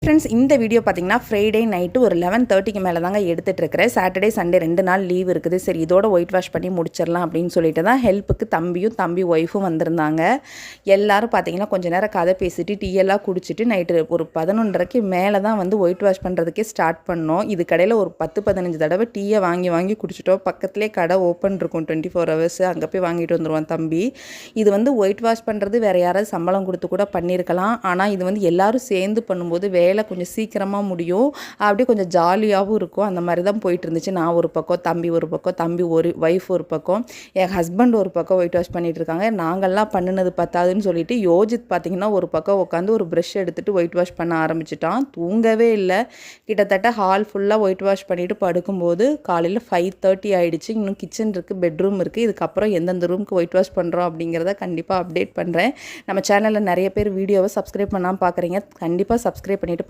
Friends, இந்த video பார்த்தீங்கன்னா Friday night ஒரு 11:30க்கு மேலே தாங்க எடுத்துகிட்ருக்கிறேன். சாட்டர்டே சண்டே 2 நாள் லீவ் இருக்குது. சரி, இதோட ஒயிட் வாஷ் பண்ணி முடிச்சிடலாம் அப்படின்னு சொல்லிட்டு தான் ஹெல்ப்புக்கு தம்பி ஒய்ஃபும் வந்திருந்தாங்க. எல்லோரும் பார்த்தீங்கன்னா கொஞ்சம் நேரம் கதை பேசிட்டு டீ எல்லாம் குடிச்சிட்டு நைட்டு ஒரு 11:30க்கு மேலே தான் வந்து ஒயிட் வாஷ் பண்ணுறதுக்கே ஸ்டார்ட் பண்ணோம். இது கடையில் ஒரு 10-15 தடவை டீயை வாங்கி குடிச்சிட்டோம். பக்கத்துலேயே கடை ஓப்பன் இருக்கும் 24 ஹவர்ஸ். அங்கே போய் வாங்கிட்டு வந்துடுவான் தம்பி. இது வந்து ஒயிட் வாஷ் பண்ணுறது வேறு யாராவது சம்பளம் கொடுத்து கூட பண்ணியிருக்கலாம். ஆனால் இது வந்து எல்லோரும் சேர்ந்து பண்ணும்போது வேலை கொஞ்சம் சீக்கிரமாக முடியும். அப்படியே கொஞ்சம் ஜாலியாகவும் இருக்கும். அந்த மாதிரி தான் போயிட்டு இருந்துச்சு. நான் ஒரு பக்கம், தம்பி ஒரு பக்கம், தம்பி ஒரு ஒய்ஃப் ஒரு பக்கம், என் ஹஸ்பண்ட் ஒரு பக்கம் ஒயிட் வாஷ் பண்ணிகிட்டு இருக்காங்க. நாங்கள்லாம் பண்ணினது பத்தாதுன்னு சொல்லிட்டு யோஜித் பார்த்திங்கன்னா ஒரு பக்கம் உட்காந்து ஒரு ப்ரஷ் எடுத்துகிட்டு ஒயிட் வாஷ் பண்ண ஆரம்பிச்சிட்டான். தூங்கவே இல்லை. கிட்டத்தட்ட ஹால் ஃபுல்லாக ஒயிட் வாஷ் பண்ணிவிட்டு படுக்கும்போது காலையில் 5:30 ஆகிடுச்சு. இன்னும் கிச்சன் இருக்குது, பெட்ரூம் இருக்குது. இதுக்கப்புறம் எந்தெந்த ரூமுக்கு ஒயிட் வாஷ் பண்ணுறோம் அப்படிங்கிறத கண்டிப்பாக அப்டேட் பண்ணுறேன். நம்ம சேனலில் நிறைய பேர் வீடியோவை சப்ஸ்கிரைப் பண்ணாமல் பார்க்குறீங்க. கண்டிப்பாக சப்ஸ்கிரைப் பண்ணிவிட்டு